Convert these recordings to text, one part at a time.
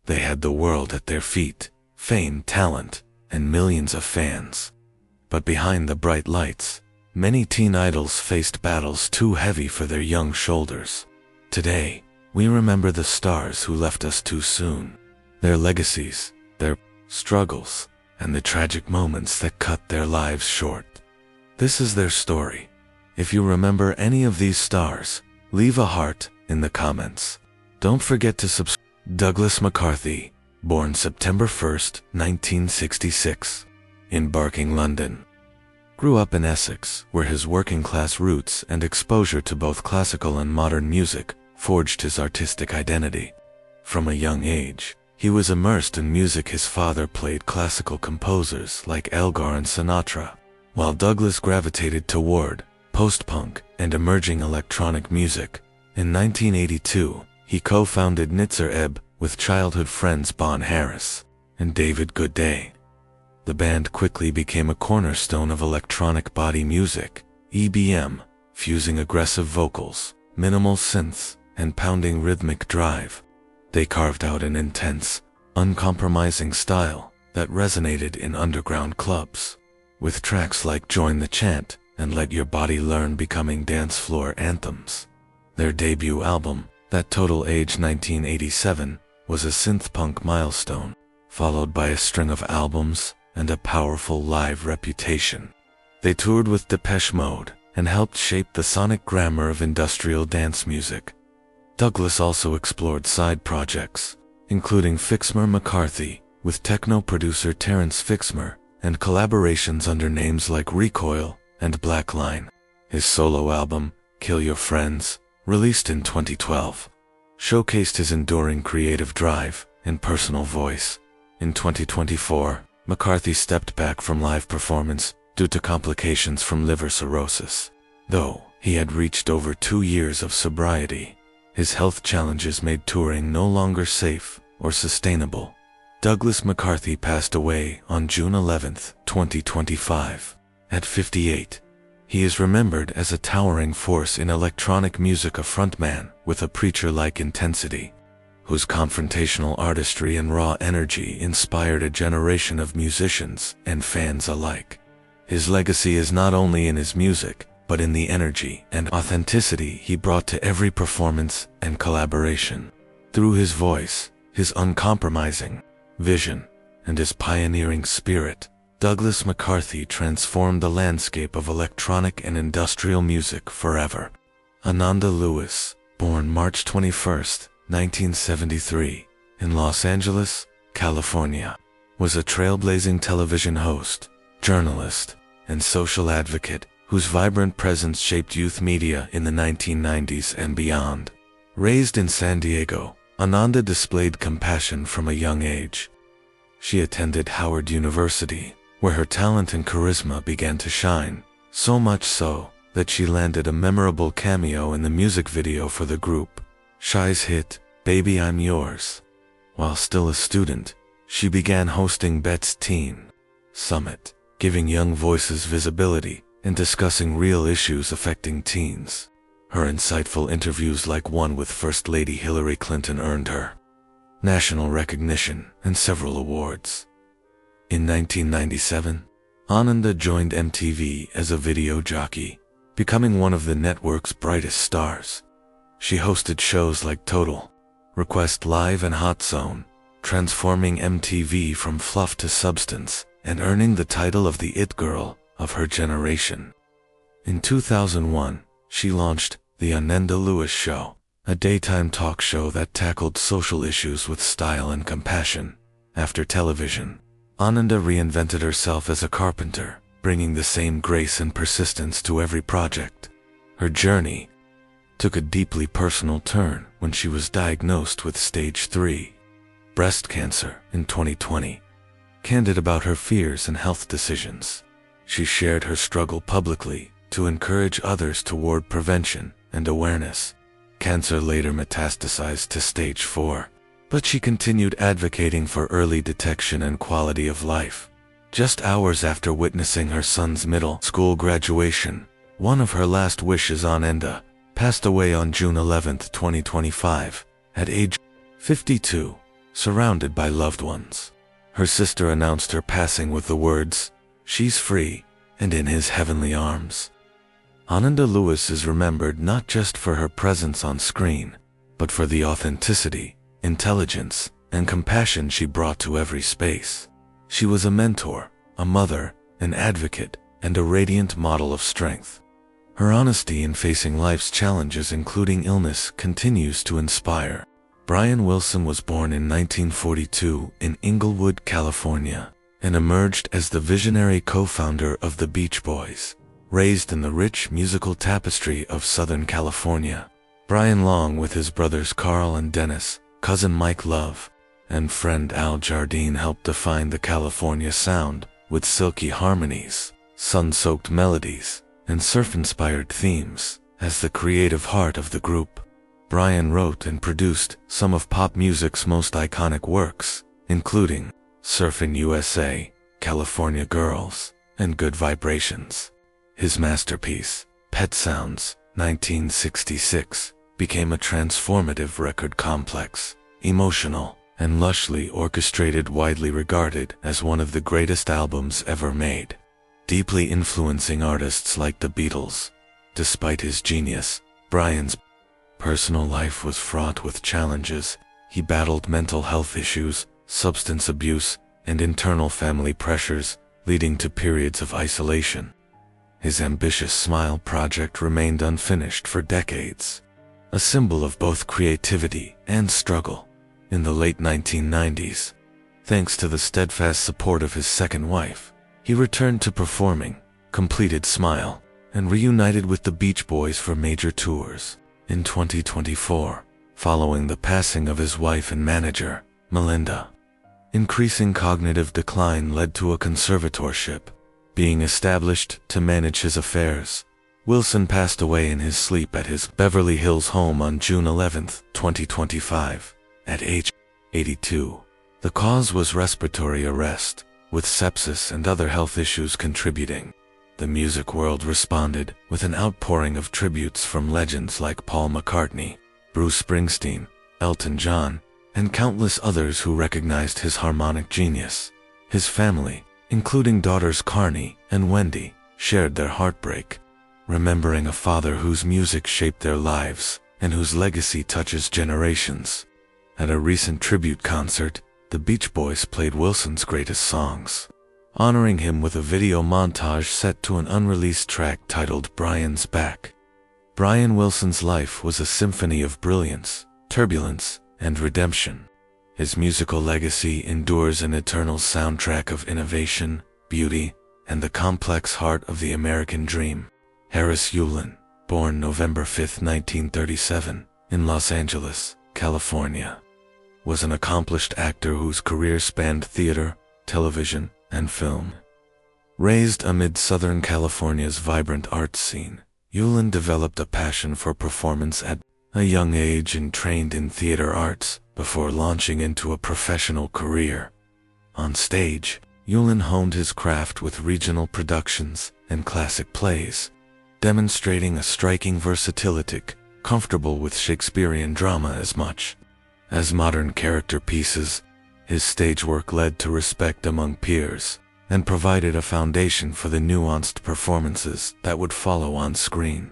They had the world at their feet, fame, talent, and millions of fans. But behind the bright lights, many teen idols faced battles too heavy for their young shoulders. Today, we remember the stars who left us too soon, their legacies, their struggles, and the tragic moments that cut their lives short. This is their story. If you remember any of these stars, leave a heart in the comments. Don't forget to subscribe. Douglas McCarthy, born September 1st, 1966, in Barking, London. Grew up in Essex, where his working-class roots and exposure to both classical and modern music forged his artistic identity. From a young age, he was immersed in music. His father played classical composers like Elgar and Sinatra, while Douglas gravitated toward post-punk and emerging electronic music. In 1982, he co-founded Nitzer Ebb with childhood friends Bon Harris and David Goodday. The band quickly became a cornerstone of electronic body music, EBM, fusing aggressive vocals, minimal synths, and pounding rhythmic drive. They carved out an intense, uncompromising style that resonated in underground clubs, with tracks like Join the Chant and Let Your Body Learn becoming dance floor anthems. Their debut album, That Total Age 1987, was a synth-punk milestone, followed by a string of albums and a powerful live reputation. They toured with Depeche Mode and helped shape the sonic grammar of industrial dance music. Douglas also explored side projects, including Fixmer McCarthy with techno producer Terence Fixmer, and collaborations under names like Recoil and Blackline. His solo album, Kill Your Friends, released in 2012, showcased his enduring creative drive and personal voice. In 2024, McCarthy stepped back from live performance due to complications from liver cirrhosis. Though he had reached over 2 years of sobriety, his health challenges made touring no longer safe or sustainable. Douglas McCarthy passed away on June 11, 2025, at 58. He is remembered as a towering force in electronic music, a frontman with a preacher-like intensity, whose confrontational artistry and raw energy inspired a generation of musicians and fans alike. His legacy is not only in his music, but in the energy and authenticity he brought to every performance and collaboration. Through his voice, his uncompromising vision, and his pioneering spirit, Douglas McCarthy transformed the landscape of electronic and industrial music forever. Ananda Lewis, born March 21, 1973, in Los Angeles, California, was a trailblazing television host, journalist, and social advocate whose vibrant presence shaped youth media in the 1990s and beyond. Raised in San Diego, Ananda displayed compassion from a young age. She attended Howard University, where her talent and charisma began to shine, so much so that she landed a memorable cameo in the music video for the group Shy's hit, Baby I'm Yours. While still a student, she began hosting Bet's Teen Summit, giving young voices visibility and discussing real issues affecting teens. Her insightful interviews, like one with First Lady Hillary Clinton, earned her national recognition and several awards. In 1997, Ananda joined MTV as a video jockey, becoming one of the network's brightest stars. She hosted shows like Total Request Live and Hot Zone, transforming MTV from fluff to substance and earning the title of the It Girl of her generation. In 2001, she launched The Ananda Lewis Show, a daytime talk show that tackled social issues with style and compassion. After television, Ananda reinvented herself as a carpenter, bringing the same grace and persistence to every project. Her journey took a deeply personal turn when she was diagnosed with stage 3 breast cancer in 2020. Candid about her fears and health decisions, she shared her struggle publicly to encourage others toward prevention and awareness. Cancer later metastasized to stage 4, but she continued advocating for early detection and quality of life. Just hours after witnessing her son's middle school graduation, one of her last wishes, Ananda, passed away on June 11, 2025, at age 52, surrounded by loved ones. Her sister announced her passing with the words, "She's free and in his heavenly arms." Ananda Lewis is remembered not just for her presence on screen, but for the authenticity, intelligence, and compassion she brought to every space. She was a mentor, a mother, an advocate, and a radiant model of strength. Her honesty in facing life's challenges, including illness, continues to inspire. Brian Wilson was born in 1942 in Inglewood, California, and emerged as the visionary co-founder of the Beach Boys. Raised in the rich musical tapestry of Southern California, Brian, along with his brothers Carl and Dennis, cousin Mike Love, and friend Al Jardine, helped define the California sound with silky harmonies, sun-soaked melodies, and surf-inspired themes. As the creative heart of the group, Brian wrote and produced some of pop music's most iconic works, including Surfin' USA, California Girls, and Good Vibrations. His masterpiece, Pet Sounds, 1966, became a transformative record, complex, emotional, and lushly orchestrated, widely regarded as one of the greatest albums ever made, deeply influencing artists like the Beatles. Despite his genius, Brian's personal life was fraught with challenges. He battled mental health issues, substance abuse, and internal family pressures, leading to periods of isolation. His ambitious Smile project remained unfinished for decades, a symbol of both creativity and struggle. In the late 1990s, thanks to the steadfast support of his second wife, he returned to performing, completed Smile, and reunited with the Beach Boys for major tours. In 2024, following the passing of his wife and manager, Melinda, increasing cognitive decline led to a conservatorship being established to manage his affairs. Wilson passed away in his sleep at his Beverly Hills home on June 11, 2025, at age 82. The cause was respiratory arrest, with sepsis and other health issues contributing. The music world responded with an outpouring of tributes from legends like Paul McCartney, Bruce Springsteen, Elton John, and countless others who recognized his harmonic genius. His family, including daughters Carney and Wendy, shared their heartbreak, remembering a father whose music shaped their lives and whose legacy touches generations. At a recent tribute concert, the Beach Boys played Wilson's greatest songs, honoring him with a video montage set to an unreleased track titled Brian's Back. Brian Wilson's life was a symphony of brilliance, turbulence, and redemption. His musical legacy endures, an eternal soundtrack of innovation, beauty, and the complex heart of the American dream. Harris Yulin, born November 5, 1937, in Los Angeles, California, was an accomplished actor whose career spanned theater, television, and film. Raised amid Southern California's vibrant arts scene, Yulin developed a passion for performance at a young age and trained in theater arts before launching into a professional career. On stage, Yulin honed his craft with regional productions and classic plays, demonstrating a striking versatility, comfortable with Shakespearean drama as much as modern character pieces. His stage work led to respect among peers and provided a foundation for the nuanced performances that would follow on screen.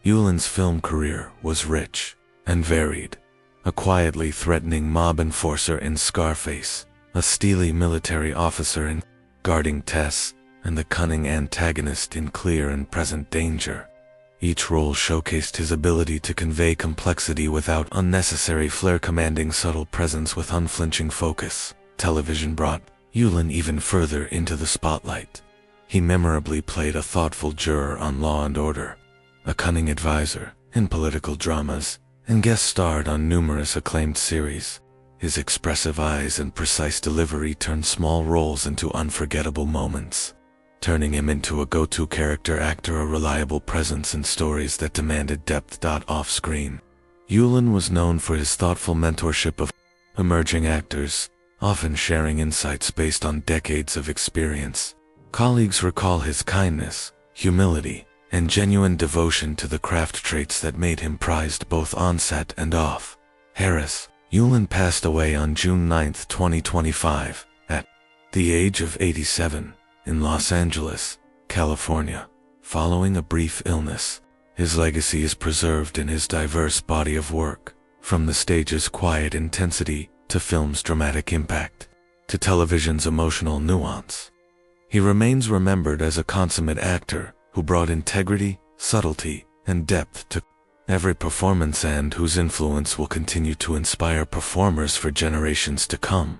Yulin's film career was rich and varied. A quietly threatening mob enforcer in Scarface, a steely military officer in Guarding Tess, and the cunning antagonist in Clear and Present Danger. Each role showcased his ability to convey complexity without unnecessary flair, commanding subtle presence with unflinching focus. Television brought Yulin even further into the spotlight. He memorably played a thoughtful juror on Law and Order, a cunning advisor in political dramas, and guest starred on numerous acclaimed series. His expressive eyes and precise delivery turned small roles into unforgettable moments, turning him into a go-to character actor, a reliable presence in stories that demanded depth. Off-screen, Yulin was known for his thoughtful mentorship of emerging actors, often sharing insights based on decades of experience. Colleagues recall his kindness, humility, and genuine devotion to the craft, traits that made him prized both on set and off. Harris, Yulin passed away on June 9, 2025, at the age of 87, in Los Angeles, California, following a brief illness. His legacy is preserved in his diverse body of work, from the stage's quiet intensity to film's dramatic impact, to television's emotional nuance. He remains remembered as a consummate actor who brought integrity, subtlety, and depth to every performance and whose influence will continue to inspire performers for generations to come.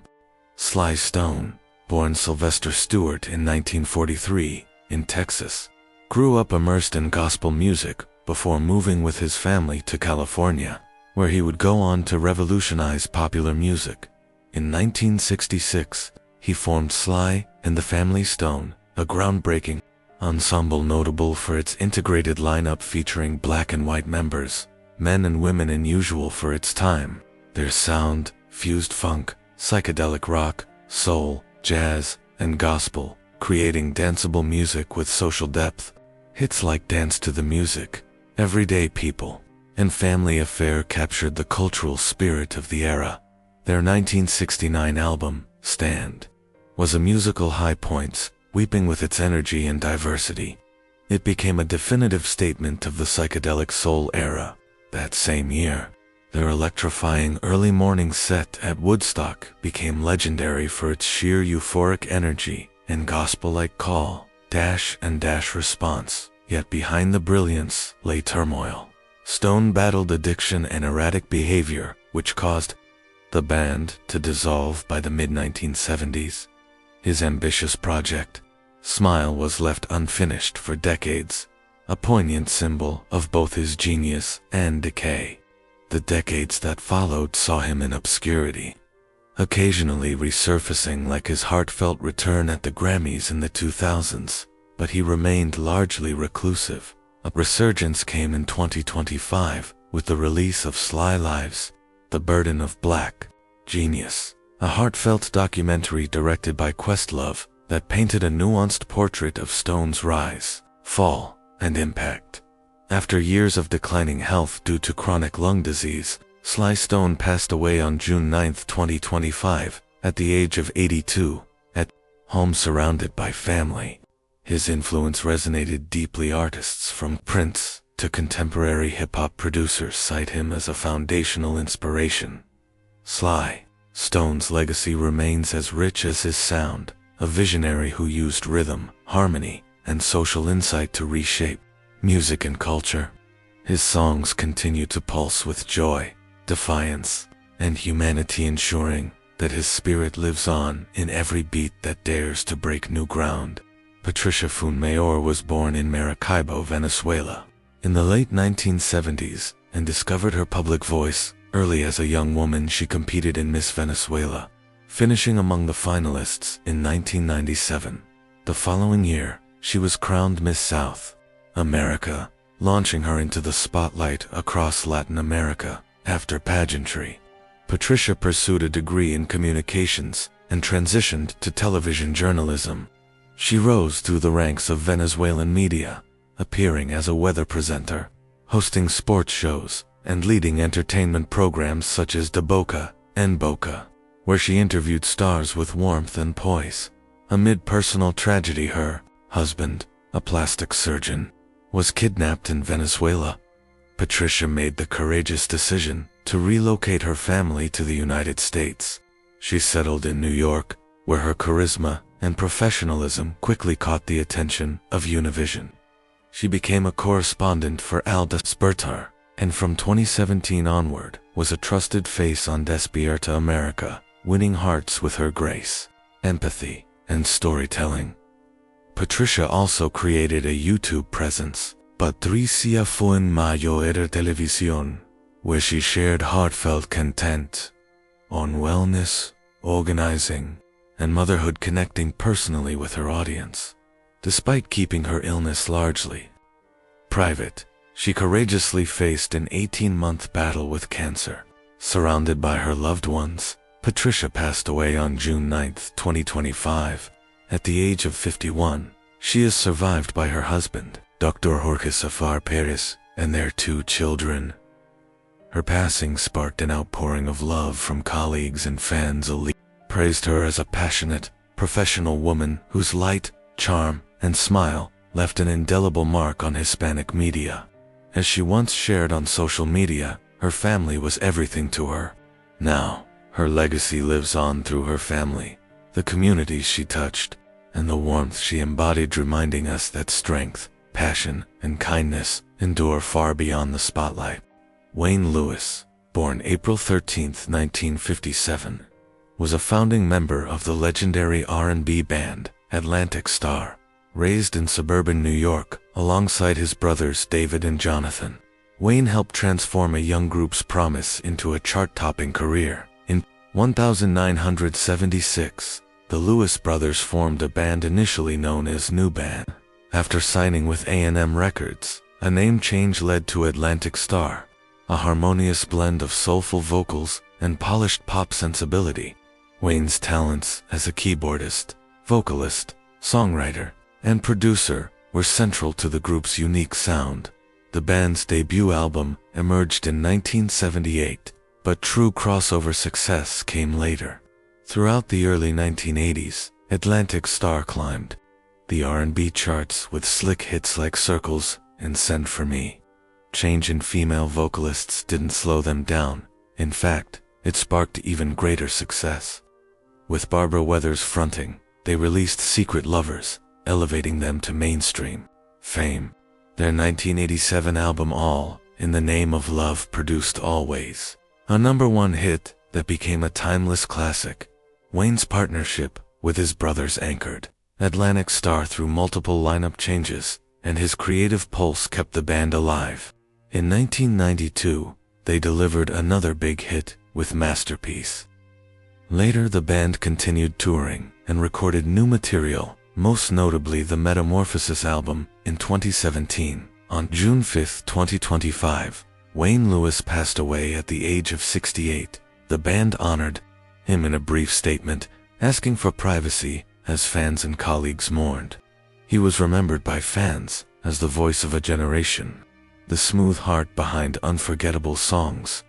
Sly Stone, born Sylvester Stewart in 1943 in Texas, grew up immersed in gospel music before moving with his family to California, where he would go on to revolutionize popular music. In 1966, he formed Sly and the Family Stone, a groundbreaking ensemble notable for its integrated lineup featuring black and white members, men and women unusual for its time. Their sound fused funk, psychedelic rock, soul, jazz, and gospel, creating danceable music with social depth. Hits like Dance to the Music, Everyday People, and Family Affair captured the cultural spirit of the era. Their 1969 album, Stand, was a musical high point, weeping with its energy and diversity. It became a definitive statement of the psychedelic soul era. That same year, their electrifying early morning set at Woodstock became legendary for its sheer euphoric energy and gospel-like call, dash and dash response. Yet behind the brilliance lay turmoil. Stone battled addiction and erratic behavior, which caused the band to dissolve by the mid-1970s. His ambitious project, Smile, was left unfinished for decades, a poignant symbol of both his genius and decay. The decades that followed saw him in obscurity, occasionally resurfacing like his heartfelt return at the Grammys in the 2000s, but he remained largely reclusive. A resurgence came in 2025 with the release of Sly Lives, The Burden of Black Genius, a heartfelt documentary directed by Questlove that painted a nuanced portrait of Stone's rise, fall, and impact. After years of declining health due to chronic lung disease, Sly Stone passed away on June 9, 2025, at the age of 82, at home surrounded by family. His influence resonated deeply. Artists from Prince to contemporary hip-hop producers cite him as a foundational inspiration. Sly Stone's legacy remains as rich as his sound, a visionary who used rhythm, harmony, and social insight to reshape music and culture. His songs continue to pulse with joy, defiance, and humanity, ensuring that his spirit lives on in every beat that dares to break new ground. Patricia Funmayor was born in Maracaibo, Venezuela, in the late 1970s and discovered her public voice early. As a young woman, she competed in Miss Venezuela, finishing among the finalists in 1997. The following year, she was crowned Miss South America, launching her into the spotlight across Latin America. After pageantry, Patricia pursued a degree in communications and transitioned to television journalism. She rose through the ranks of Venezuelan media, appearing as a weather presenter, hosting sports shows, and leading entertainment programs such as De Boca and Boca, where she interviewed stars with warmth and poise. Amid personal tragedy, her husband, a plastic surgeon, was kidnapped in Venezuela. Patricia made the courageous decision to relocate her family to the United States. She settled in New York, where her charisma and professionalism quickly caught the attention of Univision. She became a correspondent for Al Despertar, and from 2017 onward was a trusted face on Despierta America, winning hearts with her grace, empathy, and storytelling. Patricia also created a YouTube presence, Patricia Fuenmayo Era Televisión, where she shared heartfelt content on wellness, organizing, and motherhood, connecting personally with her audience. Despite keeping her illness largely private, she courageously faced an 18-month battle with cancer. Surrounded by her loved ones, Patricia passed away on June 9, 2025, at the age of 51. She is survived by her husband, Dr. Jorge Safar Perez, and their 2 children. Her passing sparked an outpouring of love from colleagues and fans alike, praised her as a passionate, professional woman whose light, charm, and smile left an indelible mark on Hispanic media. As she once shared on social media, her family was everything to her. Now, her legacy lives on through her family, the communities she touched, and the warmth she embodied, reminding us that strength, passion, and kindness endure far beyond the spotlight. Wayne Lewis, born April 13, 1957, was a founding member of the legendary R&B band Atlantic Starr. Raised in suburban New York alongside his brothers David and Jonathan, Wayne helped transform a young group's promise into a chart-topping career. In 1976, the Lewis brothers formed a band initially known as New Band. After signing with A&M Records, a name change led to Atlantic Starr, a harmonious blend of soulful vocals and polished pop sensibility. Wayne's talents as a keyboardist, vocalist, songwriter, and producer were central to the group's unique sound. The band's debut album emerged in 1978, but true crossover success came later. Throughout the early 1980s, Atlantic Starr climbed the R&B charts with slick hits like Circles and Send For Me. Change in female vocalists didn't slow them down. In fact, it sparked even greater success. With Barbara Weathers fronting, they released Secret Lovers, elevating them to mainstream fame. Their 1987 album All in the Name of Love produced Always, a #1 hit that became a timeless classic. Wayne's partnership with his brothers anchored Atlantic Starr through multiple lineup changes, and his creative pulse kept the band alive. In 1992, they delivered another big hit with Masterpiece. Later, the band continued touring and recorded new material, most notably the Metamorphosis album, in 2017. On June 5, 2025, Wayne Lewis passed away at the age of 68. The band honored him in a brief statement, asking for privacy as fans and colleagues mourned. He was remembered by fans as the voice of a generation, the smooth heart behind unforgettable songs.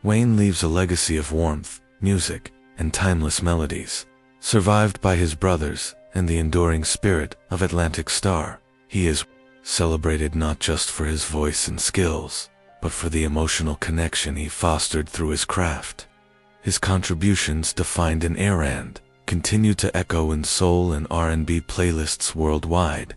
Wayne leaves a legacy of warmth, music, and timeless melodies. Survived by his brothers and the enduring spirit of Atlantic Starr, he is celebrated not just for his voice and skills, but for the emotional connection he fostered through his craft. His contributions defined an era and continue to echo in soul and R&B playlists worldwide.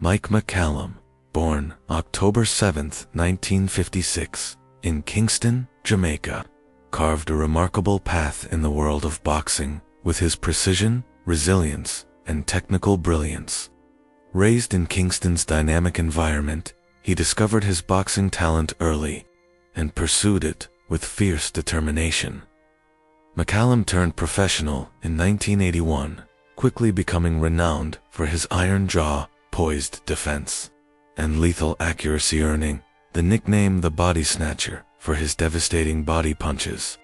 Mike McCallum, born October 7, 1956, in Kingston, Jamaica, carved a remarkable path in the world of boxing with his precision, resilience, and technical brilliance. Raised in Kingston's dynamic environment, he discovered his boxing talent early and pursued it with fierce determination. McCallum turned professional in 1981, quickly becoming renowned for his iron jaw, poised defense, and lethal accuracy, earning the nickname the Body Snatcher for his devastating body punches.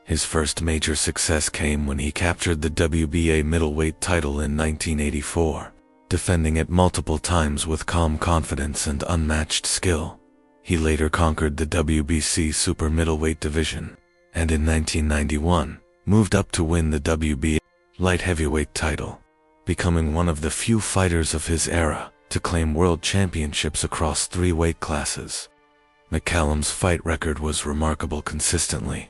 His first major success came when he captured the WBA middleweight title in 1984, defending it multiple times with calm confidence and unmatched skill. He later conquered the WBC super middleweight division, and in 1991, moved up to win the WBA light heavyweight title, becoming one of the few fighters of his era to claim world championships across 3 weight classes. McCallum's fight record was remarkable consistently,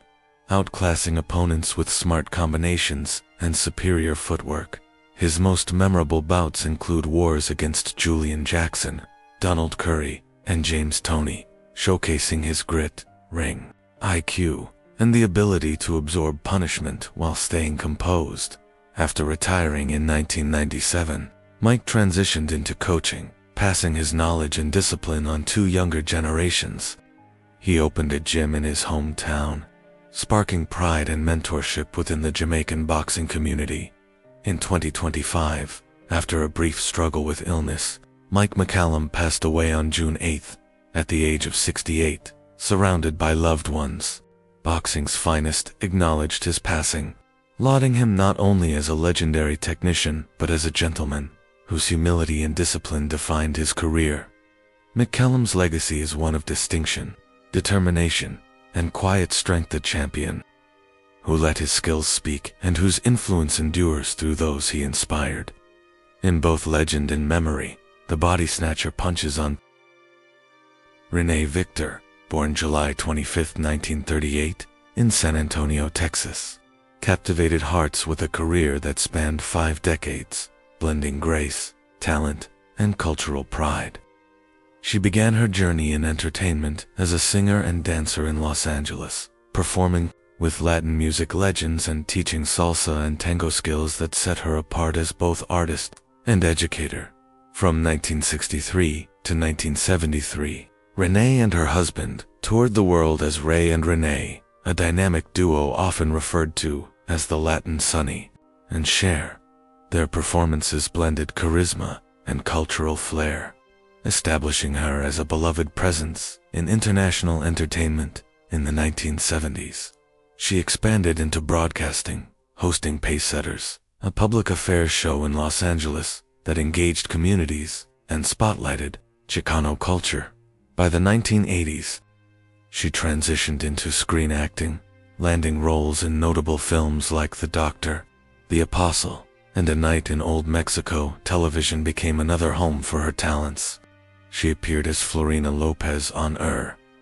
outclassing opponents with smart combinations and superior footwork. His most memorable bouts include wars against Julian Jackson, Donald Curry, and James Toney, showcasing his grit, ring IQ, and the ability to absorb punishment while staying composed. After retiring in 1997, Mike transitioned into coaching, passing his knowledge and discipline on 2 younger generations. He opened a gym in his hometown, sparking pride and mentorship within the Jamaican boxing community. In 2025, after a brief struggle with illness, Mike McCallum passed away on June 8, at the age of 68, surrounded by loved ones. Boxing's finest acknowledged his passing, lauding him not only as a legendary technician but as a gentleman whose humility and discipline defined his career. McCallum's legacy is one of distinction, determination, and quiet strength, a champion who let his skills speak and whose influence endures through those he inspired. In both legend and memory, the body snatcher punches on. Renee Victor, born July 25, 1938, in San Antonio, Texas, captivated hearts with a career that spanned 5 decades, blending grace, talent, and cultural pride. She began her journey in entertainment as a singer and dancer in Los Angeles, performing with Latin music legends and teaching salsa and tango skills that set her apart as both artist and educator. From 1963 to 1973, Renee and her husband toured the world as Ray and Renee, a dynamic duo often referred to as the Latin Sonny and Cher. Their performances blended charisma and cultural flair, establishing her as a beloved presence in international entertainment. In the 1970s, she expanded into broadcasting, hosting Pacesetters, a public affairs show in Los Angeles that engaged communities and spotlighted Chicano culture. By the 1980s, she transitioned into screen acting, landing roles in notable films like The Doctor, The Apostle, and A Night in Old Mexico. Television became another home for her talents. She appeared as Florina Lopez on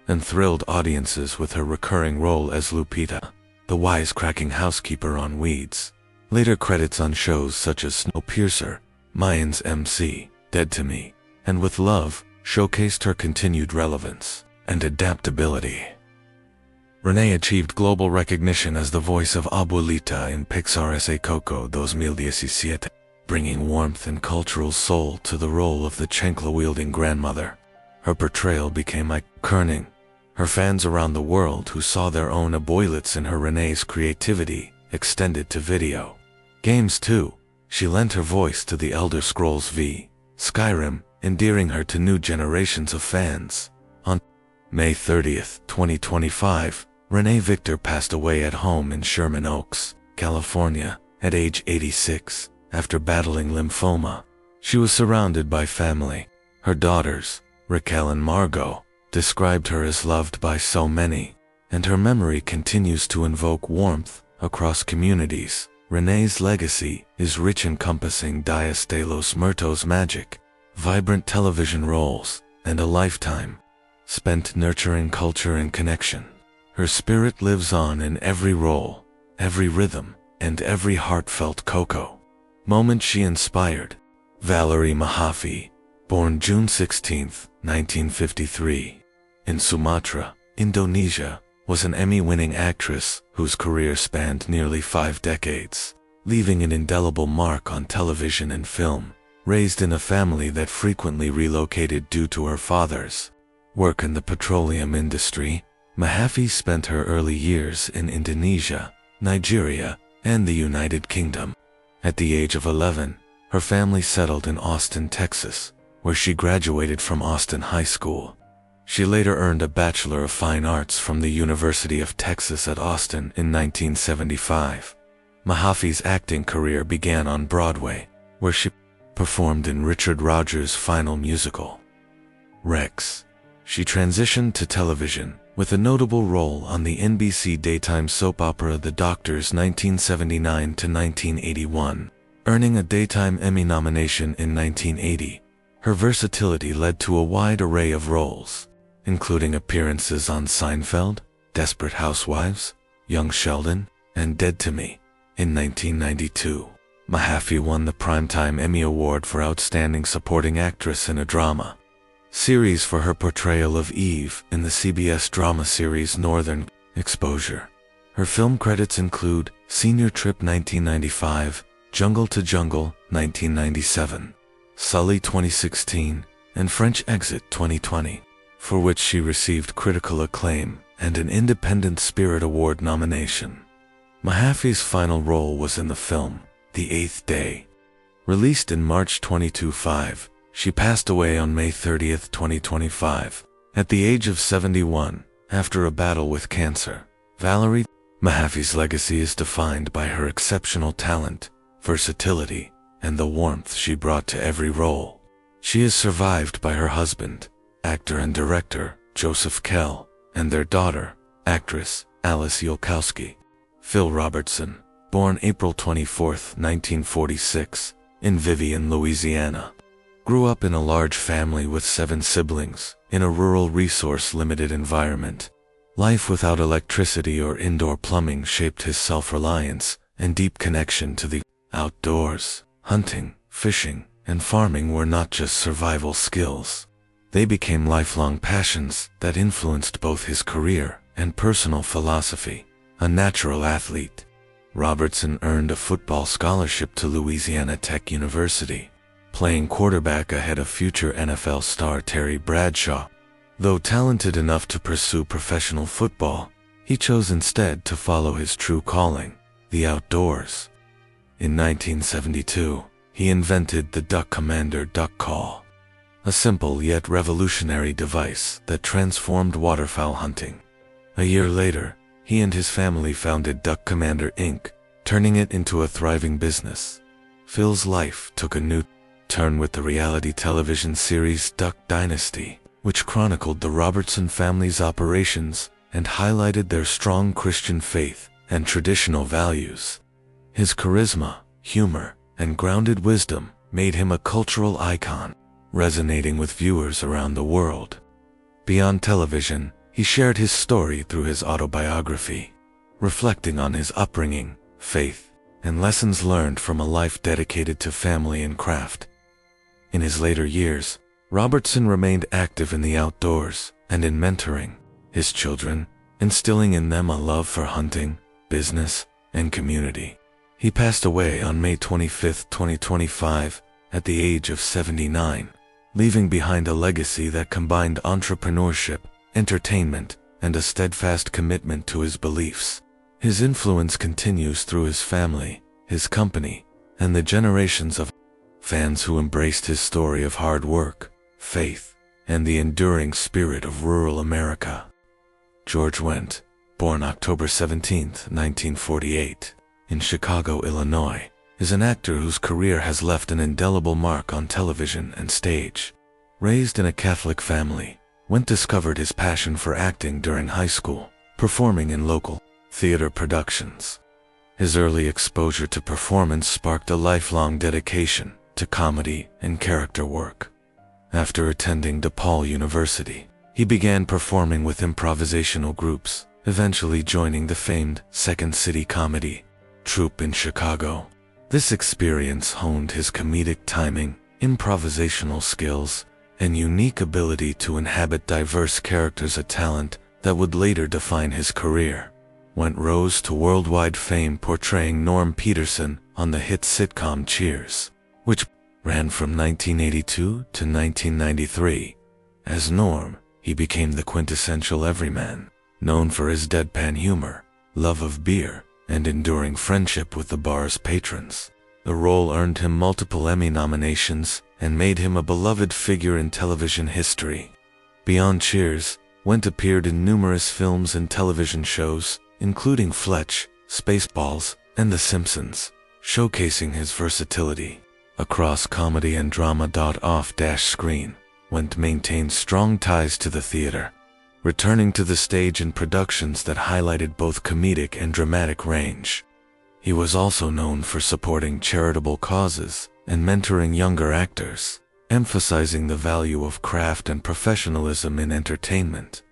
and thrilled audiences with her recurring role as Lupita, the wisecracking housekeeper on Weeds. Later credits on shows such as Snowpiercer, Mayans MC, Dead to Me, and With Love showcased her continued relevance and adaptability. Renee achieved global recognition as the voice of Abuelita in Pixar's A Coco 2017, bringing warmth and cultural soul to the role of the chancla-wielding grandmother. Her portrayal became iconic. Her fans around the world who saw their own abuelitas in her. Renee's creativity extended to video games too. She lent her voice to the Elder Scrolls V, Skyrim, endearing her to new generations of fans. On May 30, 2025, Renee Victor passed away at home in Sherman Oaks, California, at age 86, after battling lymphoma. She was surrounded by family. Her daughters, Raquel and Margot, described her as loved by so many, and her memory continues to invoke warmth across communities. Renee's legacy is rich, encompassing Dias de los Muertos magic, vibrant television roles, and a lifetime spent nurturing culture and connection. Her spirit lives on in every role, every rhythm, and every heartfelt Coco moment she inspired. Valerie Mahaffey, born June 16, 1953, in Sumatra, Indonesia, was an Emmy-winning actress whose career spanned nearly 5 decades, leaving an indelible mark on television and film. Raised in a family that frequently relocated due to her father's work in the petroleum industry, Mahaffey spent her early years in Indonesia, Nigeria, and the United Kingdom. At the age of 11, her family settled in Austin, Texas, where she graduated from Austin High School. She later earned a Bachelor of Fine Arts from the University of Texas at Austin in 1975. Mahaffey's acting career began on Broadway, where she performed in Richard Rodgers' final musical, Rex. She transitioned to television, with a notable role on the NBC daytime soap opera The Doctors 1979 to 1981, earning a Daytime Emmy nomination in 1980. Her versatility led to a wide array of roles, including appearances on Seinfeld, Desperate Housewives, Young Sheldon, and Dead to Me. In 1992, Mahaffey won the Primetime Emmy Award for Outstanding Supporting Actress in a Drama series for her portrayal of Eve in the CBS drama series Northern Exposure. Her film credits include Senior Trip 1995, Jungle to Jungle 1997, Sully 2016, and French Exit 2020, for which she received critical acclaim and an Independent Spirit Award nomination. Mahaffey's final role was in the film The Eighth Day. Released in March 2025, she passed away on May 30, 2025, at the age of 71, after a battle with cancer. Valerie Mahaffey's legacy is defined by her exceptional talent, versatility, and the warmth she brought to every role. She is survived by her husband, actor and director Joseph Kell, and their daughter, Actress Alice Yolkowski. Phil Robertson, born April 24, 1946, in Vivian, Louisiana. Grew up in a large family with 7 siblings, in a rural resource-limited environment. Life without electricity or indoor plumbing shaped his self-reliance and deep connection to the outdoors. Hunting, fishing, and farming were not just survival skills. They became lifelong passions that influenced both his career and personal philosophy. A natural athlete, Robertson earned a football scholarship to Louisiana Tech University, playing quarterback ahead of future NFL star Terry Bradshaw. Though talented enough to pursue professional football, he chose instead to follow his true calling, the outdoors. In 1972, he invented the Duck Commander duck call, a simple yet revolutionary device that transformed waterfowl hunting. A year later, he and his family founded Duck Commander Inc., turning it into a thriving business. Phil's life took a new turn with the reality television series Duck Dynasty, which chronicled the Robertson family's operations and highlighted their strong Christian faith and traditional values. His charisma, humor, and grounded wisdom made him a cultural icon, resonating with viewers around the world. Beyond television, he shared his story through his autobiography, reflecting on his upbringing, faith, and lessons learned from a life dedicated to family and craft. In his later years, Robertson remained active in the outdoors and in mentoring his children, instilling in them a love for hunting, business, and community. He passed away on May 25, 2025, at the age of 79, leaving behind a legacy that combined entrepreneurship, entertainment, and a steadfast commitment to his beliefs. His influence continues through his family, his company, and the generations of fans who embraced his story of hard work, faith, and the enduring spirit of rural America. George Wendt, born October 17, 1948, in Chicago, Illinois, is an actor whose career has left an indelible mark on television and stage. Raised in a Catholic family, Wendt discovered his passion for acting during high school, performing in local theater productions. His early exposure to performance sparked a lifelong dedication to comedy and character work. After attending DePaul University, he began performing with improvisational groups, eventually joining the famed Second City Comedy troupe in Chicago. This experience honed his comedic timing, improvisational skills, and unique ability to inhabit diverse characters, a talent that would later define his career. Wendt rose to worldwide fame portraying Norm Peterson on the hit sitcom Cheers, which ran from 1982 to 1993. As Norm, he became the quintessential everyman, known for his deadpan humor, love of beer, and enduring friendship with the bar's patrons. The role earned him multiple Emmy nominations and made him a beloved figure in television history. Beyond Cheers, Wendt appeared in numerous films and television shows, including Fletch, Spaceballs, and The Simpsons, showcasing his versatility. Across comedy and drama. Off-screen, Wendt maintained strong ties to the theater, returning to the stage in productions that highlighted both comedic and dramatic range. He was also known for supporting charitable causes and mentoring younger actors, emphasizing the value of craft and professionalism in entertainment.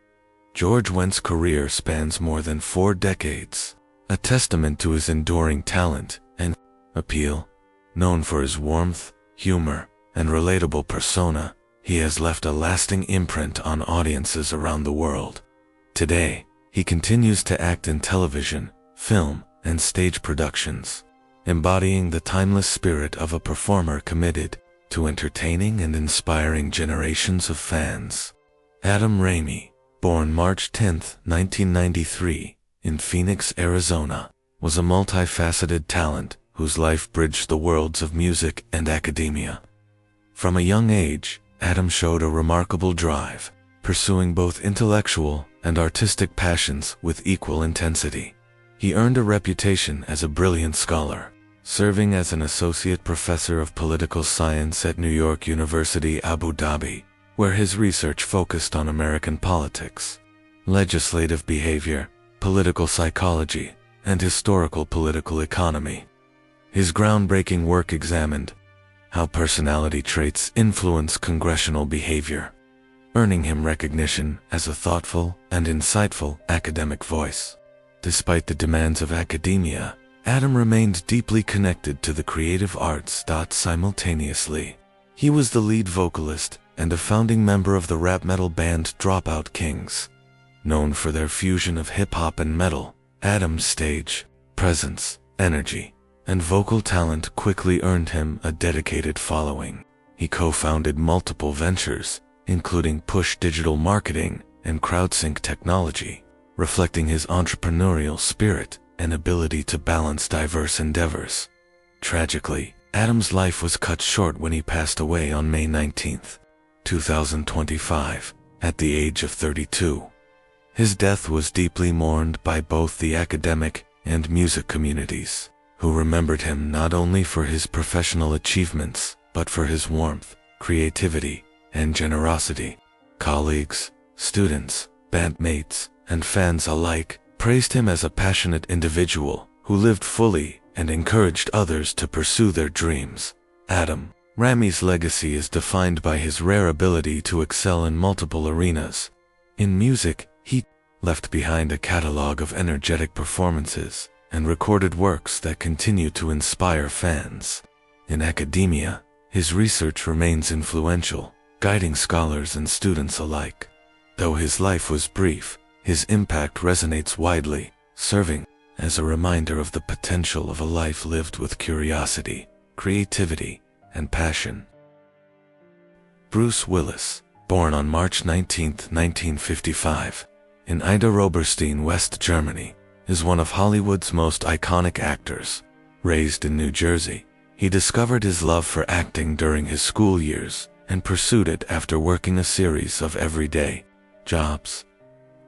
George Wendt's career spans more than 4 decades, a testament to his enduring talent and appeal. Known for his warmth, humor, and relatable persona, he has left a lasting imprint on audiences around the world. Today, he continues to act in television, film, and stage productions, embodying the timeless spirit of a performer committed to entertaining and inspiring generations of fans. Adam Ramey, born March 10, 1993, in Phoenix, Arizona, was a multifaceted talent whose life bridged the worlds of music and academia. From a young age, Adam showed a remarkable drive, pursuing both intellectual and artistic passions with equal intensity. He earned a reputation as a brilliant scholar, serving as an associate professor of political science at New York University, Abu Dhabi, where his research focused on American politics. legislative behavior, political psychology, and historical political economy. His groundbreaking work examined how personality traits influence congressional behavior, earning him recognition as a thoughtful and insightful academic voice. Despite the demands of academia, Adam remained deeply connected to the creative arts. Simultaneously, he was the lead vocalist and a founding member of the rap metal band Dropout Kings. Known for their fusion of hip-hop and metal, Adam's stage presence, energy, and vocal talent quickly earned him a dedicated following. He co-founded multiple ventures, including Push Digital Marketing and CrowdSync Technology, reflecting his entrepreneurial spirit and ability to balance diverse endeavors. Tragically, Adam's life was cut short when he passed away on May 19, 2025, at the age of 32. His death was deeply mourned by both the academic and music communities, who remembered him not only for his professional achievements, but for his warmth, creativity, and generosity. Colleagues, students, bandmates, and fans alike praised him as a passionate individual who lived fully and encouraged others to pursue their dreams. Adam Ramey's legacy is defined by his rare ability to excel in multiple arenas. In music, he left behind a catalog of energetic performances and recorded works that continue to inspire fans. In academia, his research remains influential, guiding scholars and students alike. Though his life was brief, his impact resonates widely, serving as a reminder of the potential of a life lived with curiosity, creativity, and passion. Bruce Willis, born on March 19, 1955, in Idar-Oberstein, West Germany, is one of Hollywood's most iconic actors. Raised in New Jersey, he discovered his love for acting during his school years and pursued it after working a series of everyday jobs.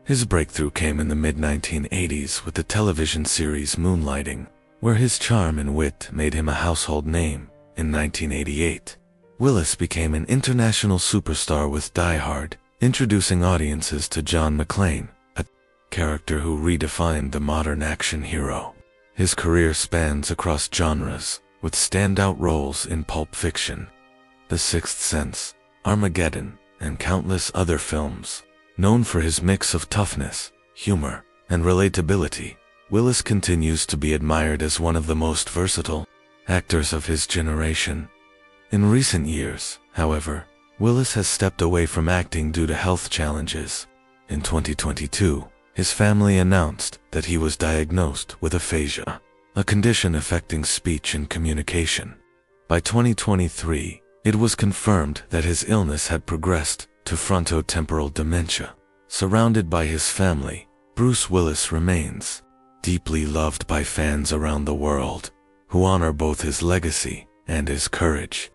His breakthrough came in the mid-1980s with the television series Moonlighting, where his charm and wit made him a household name. In 1988, Willis became an international superstar with Die Hard, introducing audiences to John McClane, a character who redefined the modern action hero. His career spans across genres, with standout roles in Pulp Fiction, The Sixth Sense, Armageddon, and countless other films. Known for his mix of toughness, humor, and relatability, Willis continues to be admired as one of the most versatile actors of his generation. In recent years, however, Willis has stepped away from acting due to health challenges. In 2022, his family announced that he was diagnosed with aphasia, a condition affecting speech and communication. By 2023, it was confirmed that his illness had progressed to frontotemporal dementia. Surrounded by his family, Bruce Willis remains deeply loved by fans around the world, who honor both his legacy and his courage.